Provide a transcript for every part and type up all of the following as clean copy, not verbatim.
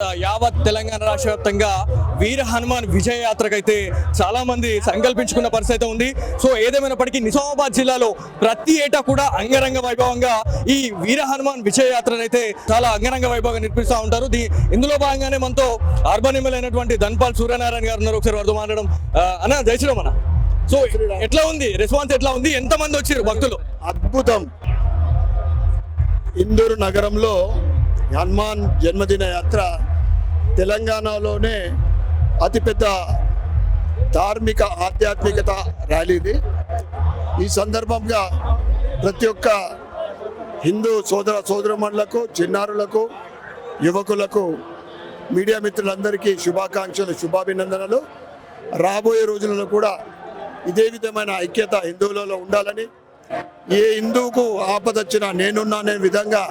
యావత్ తెలంగాణ రాష్ట్ర వ్యాప్తంగా వీర హనుమాన్ విజయ యాత్రకైతే చాలా మంది సంకల్పించుకున్న పరిస్థితి ఉంది. సో ఏదేమైనప్పటికీ నిజామాబాద్ జిల్లాలో ప్రతి ఏటా కూడా అంగరంగ వైభవంగా ఈ వీర హనుమాన్ విజయ యాత్రనైతే చాలా అంగరంగ వైభవంగా నిర్మిస్తూ ఉంటారు. ఇందులో భాగంగానే మనతో అర్బన్ ఎమ్మెల్యే అయినటువంటి ధన్పాల్ సూర్యనారాయణ గారు ఉన్నారు. ఒకసారి వారితో మాట్లాడడం. అన్న జయశ్రీరామ్ అన్న, సో ఎట్లా ఉంది రెస్పాన్స్, ఎట్లా ఉంది, ఎంత మంది వచ్చారు భక్తులు? అద్భుతం. ఇందూరు నగరంలో హనుమాన్ జన్మదిన యాత్ర తెలంగాణలోనే అతిపెద్ద ధార్మిక ఆధ్యాత్మికత ర్యాలీది. ఈ సందర్భంగా ప్రతి ఒక్క హిందూ సోదరమణులకు, చిన్నారులకు, యువకులకు, మీడియా మిత్రులందరికీ శుభాకాంక్షలు, శుభాభినందనలు. రాబోయే రోజులలో కూడా ఇదే విధమైన ఐక్యత హిందువులలో ఉండాలని, ఏ హిందువుకు ఆపదొచ్చినా నేనున్నానే విధంగా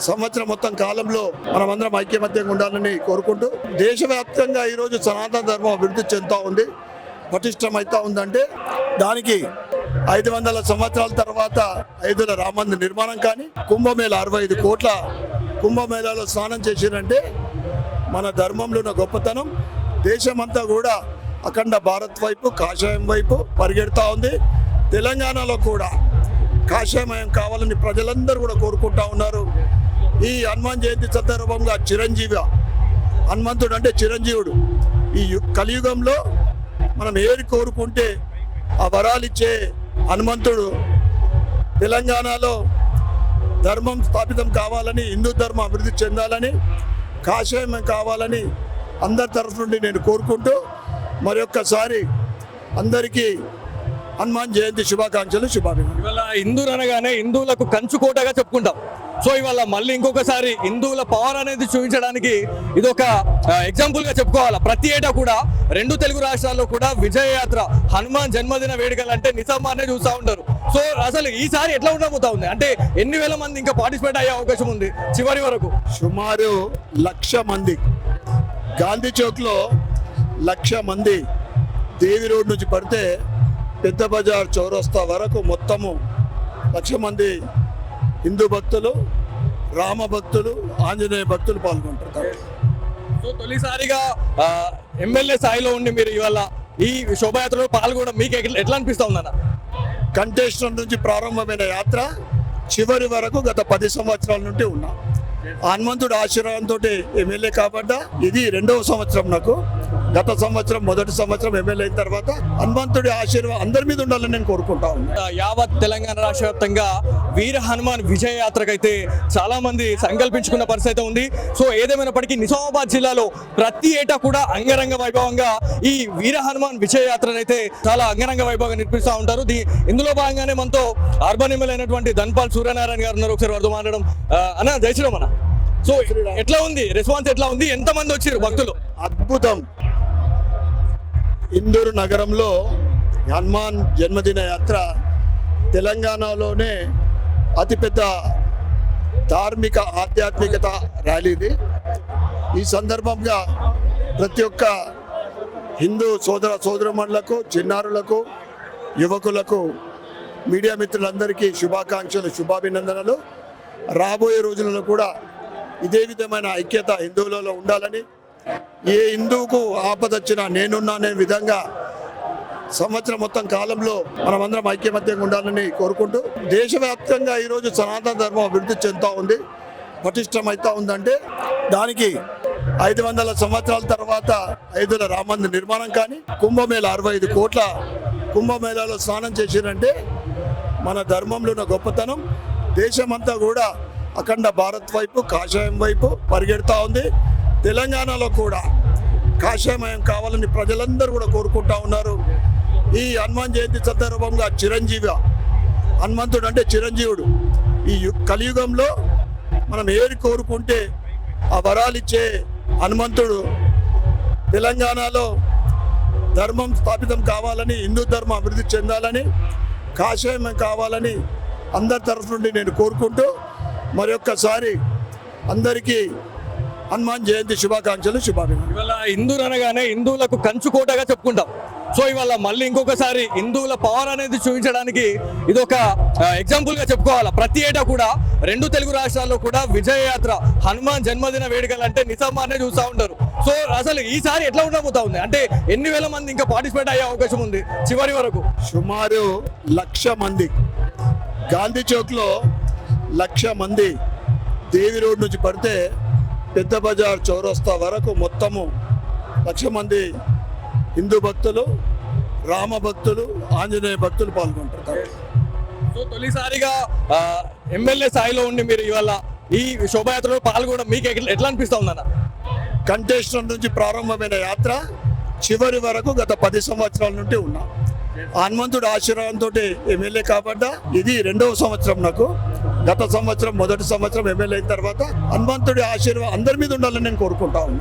సంవత్సరం మొత్తం కాలంలో మనమందరం ఐక్యమత్యంగా ఉండాలని కోరుకుంటూ, దేశవ్యాప్తంగా ఈరోజు సనాతన ధర్మం అభివృద్ధి చెందుతూ ఉంది, పటిష్టమవుతూ ఉందంటే దానికి 500 సంవత్సరాల తర్వాత అయోధ్యలో రామ మందిర నిర్మాణం కానీ, కుంభమేళ 65 కోట్ల కుంభమేళాలో స్నానం చేసిరంటే మన ధర్మంలో ఉన్న గొప్పతనం. దేశమంతా కూడా అఖండ భారత్ వైపు, కాషాయం వైపు పరిగెడుతూ ఉంది. తెలంగాణలో కూడా కాషాయమయం కావాలని ప్రజలందరూ కూడా కోరుకుంటా ఉన్నారు. ఈ హనుమాన్ జయంతి సందర్భంగా హనుమంతుడు అంటే చిరంజీవుడు. ఈ కలియుగంలో మనం ఏది కోరుకుంటే ఆ వరాలు ఇచ్చే హనుమంతుడు తెలంగాణలో ధర్మం స్థాపితం కావాలని, హిందూ ధర్మం అభివృద్ధి చెందాలని, కాషాయమయం కావాలని అందరి తరఫు నుండి నేను కోరుకుంటూ మరొక్కసారి అందరికీ హనుమాన్ జయంతి శుభాకాంక్షలు, శుభాభినందనలు. ఇవాళ హిందూరు అనగానే హిందువులకు కంచుకోటగా చెప్పుకుంటాం. సో ఇవాళ మళ్ళీ ఇంకొకసారి హిందువుల పవర్ అనేది చూపించడానికి ఇది ఒక ఎగ్జాంపుల్ గా చెప్పుకోవాలా. ప్రతి ఏటా కూడా 2 తెలుగు రాష్ట్రాల్లో కూడా విజయ యాత్ర, హనుమాన్ జన్మదిన వేడుకలు అంటే నిజామాబాద్నే చూస్తూ ఉంటారు. సో అసలు ఈసారి ఎట్లా ఉండబోతా ఉంది అంటే ఎన్ని వేల మంది ఇంకా పార్టిసిపేట్ అయ్యే అవకాశం ఉంది? చివరి వరకు సుమారు 1,00,000 మంది, గాంధీ చౌక్లో 1,00,000 మంది, దేవి రోడ్ నుంచి పడితే పెద్ద బజార్ చౌరస్తా వరకు మొత్తము 1,00,000 మంది హిందూ భక్తులు, రామ భక్తులు, ఆంజనేయ భక్తులు పాల్గొంటారు. సో తొలిసారిగా ఎమ్మెల్యే స్థాయిలో ఉండి మీరు ఇవాళ ఈ శోభాయాత్రలో పాల్గొనడం మీకు ఎట్లా అనిపిస్తా ఉందన్న? కంటెస్టెంట్ నుంచి ప్రారంభమైన యాత్ర చివరి వరకు గత 10 సంవత్సరాల నుండి ఉన్నా. హనుమంతుడు ఆశీర్వాదంతో ఎమ్మెల్యే కాబడ్డా. ఇది 2వ సంవత్సరం నాకు. గత సంవత్సరం మొదటి సంవత్సరం ఎమ్మెల్యే అయిన తర్వాత హనుమంతుడి ఆశీర్వాదం అందరి మీద ఉండాలని నేను కోరుకుంటా ఉన్నా. యావత్ తెలంగాణ రాష్ట్ర వ్యాప్తంగా వీర హనుమాన్ విజయ యాత్రకైతే చాలా మంది సంకల్పించుకున్న పరిస్థితి ఉంది. సో ఏదేమైనప్పటికీ నిజామాబాద్ జిల్లాలో ప్రతి ఏటా కూడా అంగరంగ వైభవంగా ఈ వీర హనుమాన్ విజయ యాత్రనైతే చాలా అంగరంగ వైభవంగా నిర్మిస్తూ ఉంటారు. ఇందులో భాగంగానే మనతో అర్బన్ ఎమ్మెల్యే అయినటువంటి ధన్పాల్ సూర్యనారాయణ గారు ఉన్నారు. ఒకసారి వారితో మాట్లాడడం. అన్న జయశ్రీరామ్ అన్న, సో ఎట్లా ఉంది రెస్పాన్స్, ఎట్లా ఉంది, ఎంత మంది వచ్చారు భక్తులు? అద్భుతం. ఇందూరు నగరంలో హనుమాన్ జన్మదిన యాత్ర తెలంగాణలోనే అతిపెద్ద ధార్మిక ఆధ్యాత్మికత ర్యాలీది. ఈ సందర్భంగా ప్రతి ఒక్క హిందూ సోదరమణులకు, చిన్నారులకు, యువకులకు, మీడియా మిత్రులందరికీ శుభాకాంక్షలు, శుభాభినందనలు. రాబోయే రోజులలో కూడా ఇదే విధమైన ఐక్యత హిందువులలో ఉండాలని, ఏ హిందువుకు ఆపదొచ్చినా నేనున్నానే విధంగా సంవత్సరం మొత్తం కాలంలో మనమందరం ఐక్యమత్యంగా ఉండాలని కోరుకుంటూ, దేశవ్యాప్తంగా ఈరోజు సనాతన ధర్మం అభివృద్ధి చెందుతూ ఉంది, పటిష్టమవుతూ ఉందంటే దానికి 500 సంవత్సరాల తర్వాత అయోధ్యలో రామ మందిర నిర్మాణం కానీ, కుంభమేళ 65 కోట్ల కుంభమేళాలో స్నానం చేసిరంటే మన ధర్మంలో ఉన్న గొప్పతనం. దేశమంతా కూడా అఖండ భారత్ వైపు, కాషాయం వైపు పరిగెడుతూ ఉంది. తెలంగాణలో కూడా కాషాయమయం కావాలని ప్రజలందరూ కూడా కోరుకుంటా ఉన్నారు. ఈ హనుమాన్ జయంతి సందర్భంగా హనుమంతుడు అంటే చిరంజీవుడు. ఈ కలియుగంలో మనం ఏది కోరుకుంటే ఆ వరాలు ఇచ్చే హనుమంతుడు తెలంగాణలో ధర్మం స్థాపితం కావాలని, హిందూ ధర్మం అభివృద్ధి చెందాలని, కాషాయమయం కావాలని అందరి తరఫు నుండి నేను కోరుకుంటూ మరొక్కసారి అందరికీ హనుమాన్ జయంతి శుభాకాంక్షలు, శుభాభినందనలు. ఇవాళ హిందూరు అనగానే హిందువులకు కంచుకోటగా చెప్పుకుంటాం. సో ఇవాళ మళ్ళీ ఇంకొకసారి హిందువుల పవర్ అనేది చూపించడానికి ఇది ఒక ఎగ్జాంపుల్ గా చెప్పుకోవాలా. ప్రతి ఏటా కూడా 2 తెలుగు రాష్ట్రాల్లో కూడా విజయయాత్ర హనుమాన్ జన్మదిన వేడుకలు అంటే నిజామాబాద్నే చూస్తూ ఉంటారు. సో అసలు ఈసారి ఎట్లా ఉండబోతా ఉంది అంటే ఎన్ని వేల మంది ఇంకా పార్టిసిపేట్ అయ్యే అవకాశం ఉంది చివరి వరకు? సుమారు 1,00,000 మంది. గాంధీ చౌక్లో 1,00,000 మంది దేవి రోడ్ నుంచి పడితే పెద్ద బజార్ చౌరస్తా వరకు మొత్తము 1,00,000 మంది హిందూ భక్తులు, రామ భక్తులు, ఆంజనేయ భక్తులు పాల్గొంటారు. సో తొలిసారిగా ఎమ్మెల్యే స్థాయిలో ఉండి మీరు ఇవాళ ఈ శోభాయాత్రలో పాల్గొనడం మీకు ఎట్లా అనిపిస్తా ఉందన్న? కంటెస్టెంట్ నుంచి ప్రారంభమైన యాత్ర చివరి వరకు గత 10 సంవత్సరాల నుండి ఉన్నా. హనుమంతుడి ఆశీర్వాదంతో ఎమ్మెల్యే కాబడ్డా. ఇది 2వ సంవత్సరం నాకు. గత సంవత్సరం మొదటి సంవత్సరం ఎమ్మెల్యే అయిన తర్వాత హనుమంతుడి ఆశీర్వాదం అందరి మీద ఉండాలని నేను కోరుకుంటా ఉన్నా.